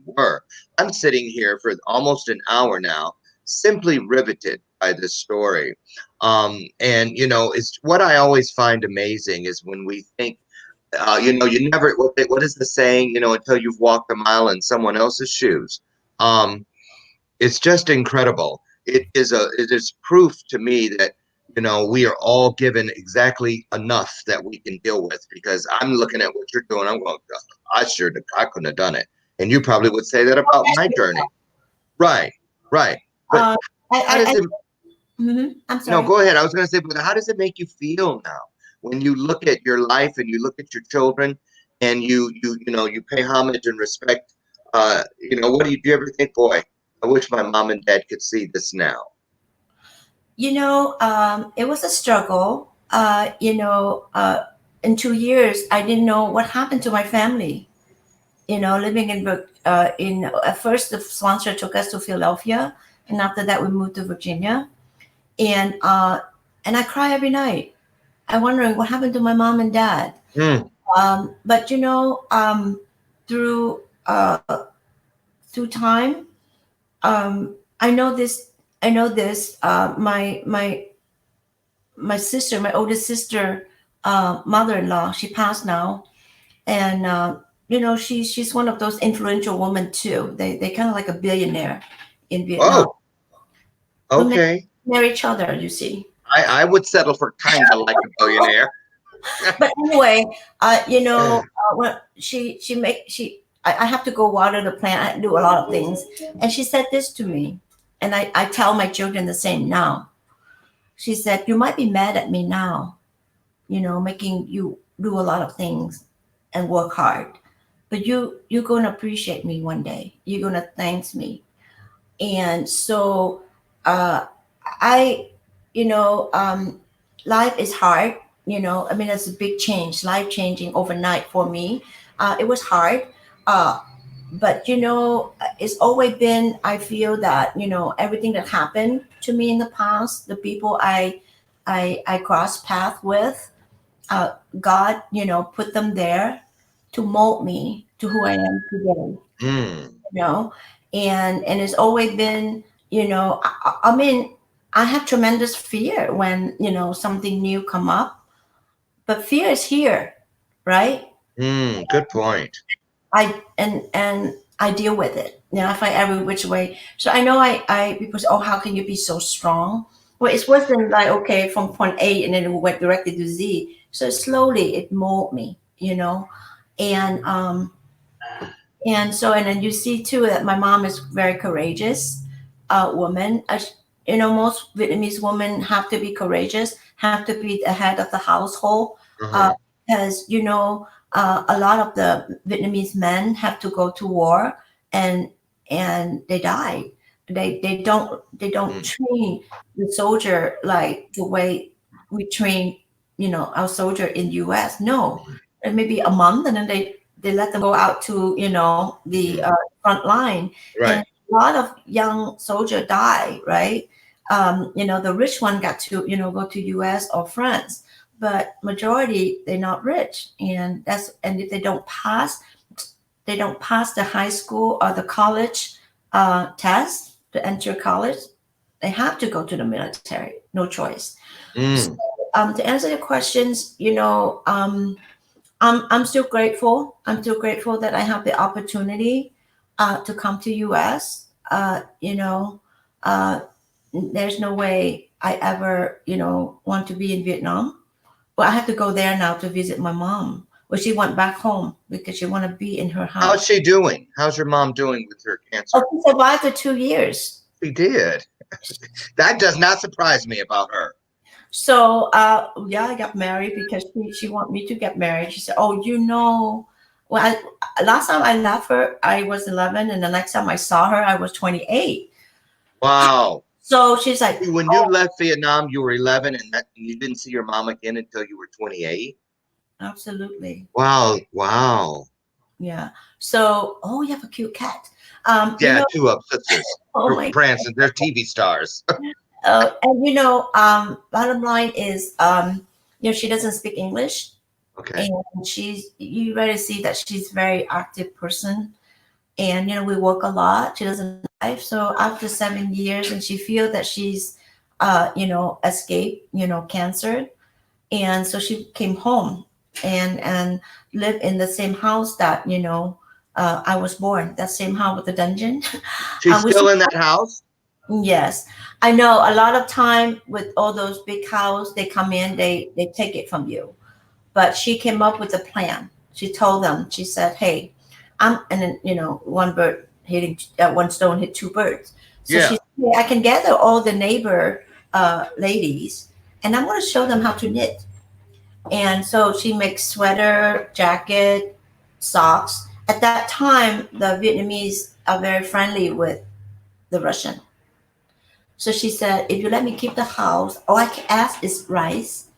were. I'm sitting here for almost an hour now, simply riveted by this story. And it's what I always find amazing is when we think, you never. What is the saying? Until you've walked a mile in someone else's shoes. Um, it's just incredible. It is proof to me that we are all given exactly enough that we can deal with. Because I'm looking at what you're doing, I'm going, I couldn't have done it. And you probably would say that about my journey. Right, right. But Uh, how does I it I'm no, sorry. go ahead. I was going to say, but how does it make you feel now when you look at your life and you look at your children and you pay homage and respect? What do you ever think, boy, I wish my mom and dad could see this now. It was a struggle. In 2 years, I didn't know what happened to my family. Living at first the sponsor took us to Philadelphia, and after that we moved to Virginia, and I cry every night. I'm wondering what happened to my mom and dad. Mm. But through through time, I know this. I know this. My sister, my oldest sister, mother-in-law, she passed now, and she's one of those influential women too. They kind of like a billionaire in Vietnam. Oh, Women okay. marry each other, you see. I would settle for kind of like a billionaire. But anyway, when I have to go water the plant. I do a lot of things, and she said this to me, and I tell my children the same now. She said, "You might be mad at me now, making you do a lot of things and work hard, but you're gonna appreciate me one day. You're gonna thank me." And so, uh, I, you know, life is hard. I mean, it's a big change, life changing overnight for me. It was hard, uh, but it's always been. I feel that everything that happened to me in the past, the people I crossed path with, God, put them there to mold me to who I am today. Mm. You know, and it's always been, I mean, I have tremendous fear when something new come up, but fear is here, right? Mm. Good point. And I deal with it. I find every which way. So I know people say, oh, how can you be so strong? Well, it wasn't like, okay, from point A and then it went directly to Z. So slowly it molded me, and and then you see too that my mom is very courageous woman. Most Vietnamese women have to be courageous, have to be the head of the household, uh, Uh-huh. because a lot of the Vietnamese men have to go to war, and they die. They don't Mm. train the soldier like the way we train our soldier in U.S. No, and maybe a month, and then they let them go out to the Mm. front line, and Right. a lot of young soldier die, right? The rich one got to go to US or France, but majority they're not rich, and if they don't pass the high school or the college test to enter college, they have to go to the military, no choice. So, Mm. to answer your questions, I'm still grateful. I'm still grateful that I have the opportunity to come to US. Uh, there's no way I ever, want to be in Vietnam. But I have to go there now to visit my mom. Well, she went back home because she want to be in her How's house. she doing? How's your mom doing with her Oh, cancer? she survived the 2 years. She did. That does not surprise me about her. So, yeah, I got married because she want me to get married. She said, "Oh, well, last time I left her, I was 11, and the next time I saw her, I was 28." Wow. So she's like, When you left Vietnam, you were 11, and you didn't see your mom again until you were 28. "Absolutely, Wow. Wow. yeah." So, oh, you have a cute cat. Yeah, two of sisters. Oh Brooke my, Branson, they're TV stars. and bottom line is, she doesn't speak English, Okay. and you ready to see that she's very active person, and we work a lot. She doesn't drive, so after 7 years, and she feel that she's, escaped, cancer, and so she came home and lived in the same house that I was born. That same house with the dungeon. She's Which still in that house? Yes, I know. A lot of time with all those big cows, they come in, they take it from you. But she came up with a plan. She told them, she said, "Hey, and then, one stone hit two birds." So Yeah. she said, "Hey, I can gather all the neighbor ladies, and I'm going to show them how to knit." And so she makes sweater, jacket, socks. At that time, the Vietnamese are very friendly with the Russian. So she said, "If you let me keep the house, all I can ask is rice,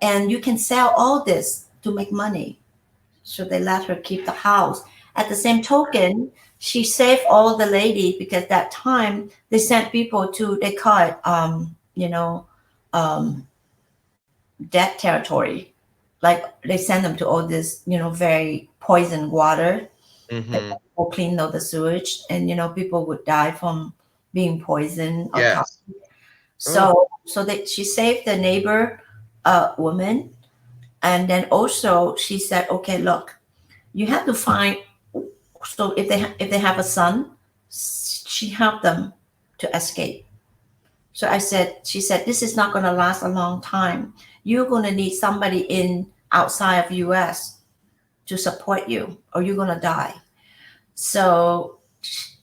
and you can sell all this to make money." So they let her keep the house. At the same token, she saved all the ladies because that time they sent people to, they call it um, dead territory. Like they send them to all this very poison water. Like Mm-hmm. people clean all the sewage, and people would die from being poisoned or Yes. Oh, so that she saved the neighbor woman. And then also she said, "Okay, look, you have to find." So if they have a son, she helped them to escape. So she said, "This is not going to last a long time. You're going to need somebody in outside of U.S. to support you, or you're going to die. So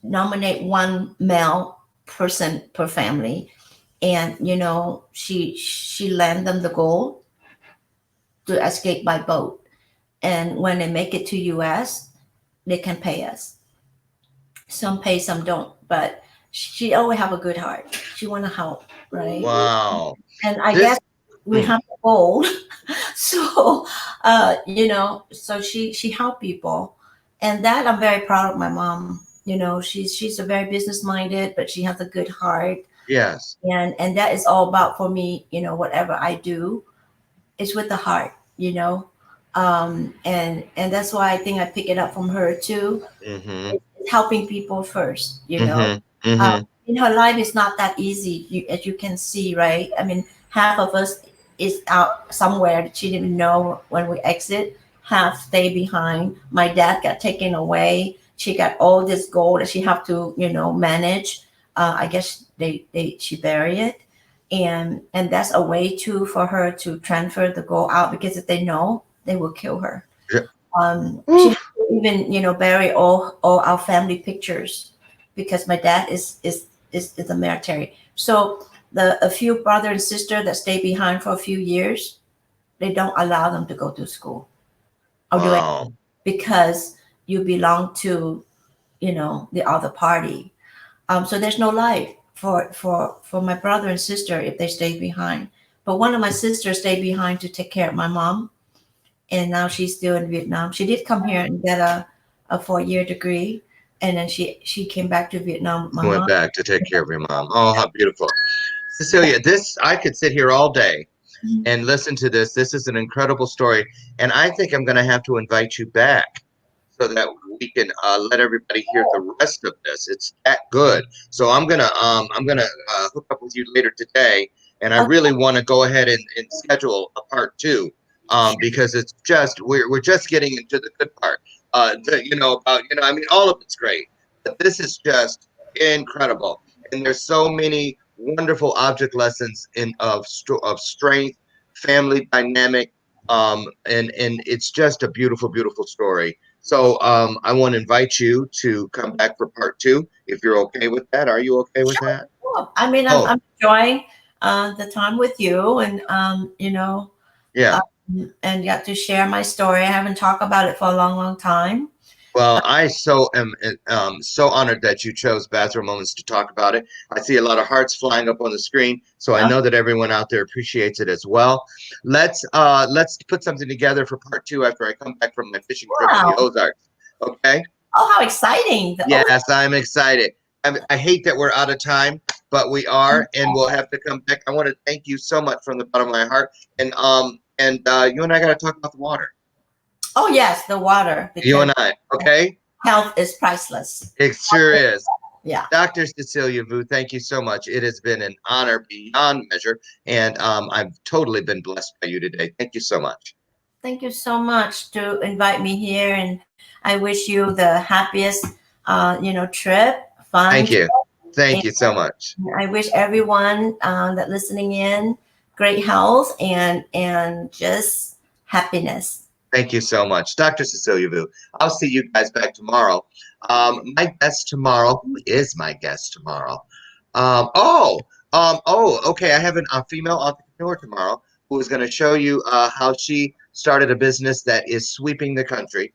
nominate one male person per family." And she lent them the gold to escape by boat. And when they make it to U.S., they can pay us. Some pay, some don't, but she always have a good heart. She want to help, right? wow. And I This. guess we Mm, have the gold. So so she helped people, and that I'm very proud of my mom. She's a very business minded, but she has a good heart. yes. And that is all about for me. Whatever I do, it's with the heart. And that's why I think I pick it up from her too. Mm-hmm. It's helping people first. Mm-hmm. uh, Mm-hmm. in her life is not that easy, as you can see, right? I mean, half of us is out somewhere that she didn't know when we exit. Half stay behind. My dad got taken away. She got all this gold that she have to, manage. I guess she bury it, and that's a way too for her to transfer the gold out, because if they know, they will kill her. Yeah. She had Oof. to even bury all our family pictures, because my dad is the military. So a few brother and sister that stay behind for a few years, they don't allow them to go to school or do it, Wow. because you belong to the other party. So there's no life for my brother and sister if they stay behind. But one of my sisters stayed behind to take care of my mom, and now she's still in Vietnam. She did come here and get a 4-year degree, and then she came back to Vietnam with my Went mom. back to take care of your mom. Oh, how beautiful. Cecilia, this I could sit here all day Mhm. and listen to this. This is an incredible story, and I think I'm going to have to invite you back so that we can let everybody hear the rest of this. It's that good. So I'm gonna hook up with you later today, and I Okay. really want to go ahead and schedule a part two, because it's just we're just getting into the good part. About I mean all of it's great, but this is just incredible, and there's so many wonderful object lessons of strength, family dynamic, and it's just a beautiful, beautiful story. So I want to invite you to come back for part two if you're okay with that. Are you okay with that? Cool. I mean, Oh, I'm enjoying the time with you, and yeah. and got to share my story. I haven't talked about it for a long, long time. Well, I so am so honored that you chose Bathrobe Moments to talk about it. I see a lot of hearts flying up on the screen, so I Uh, know that everyone out there appreciates it as well. Let's put something together for part two after I come back from my fishing trip in the wow! Ozarks. Okay? Oh, how exciting! Yes, I'm excited. I hate that we're out of time, but we are, and we'll have to come back. I want to thank you so much from the bottom of my heart, and you and I got to talk about the water. Oh yes, the water, You because and I, okay? health is priceless. It sure is. Yeah. Dr. Cecilia Vu, thank you so much. It has been an honor beyond measure, and I've totally been blessed by you today. Thank you so much. Thank you so much to invite me here, and I wish you the happiest, trip, fun Thank trip. you. Thank And you so much. I wish everyone that listening in great health and just happiness. Thank you so much, Dr. Cecilia Vu. I'll see you guys back tomorrow. My guest tomorrow, who is my guest tomorrow? Okay. I have a female entrepreneur tomorrow who is going to show you how she started a business that is sweeping the country.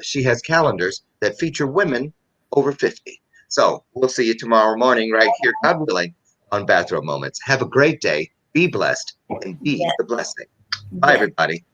She has calendars that feature women over 50. So we'll see you tomorrow morning right here, God willing, on Bathrobe Moments. Have a great day. Be blessed and be Yes, the blessing. Bye, yes. everybody.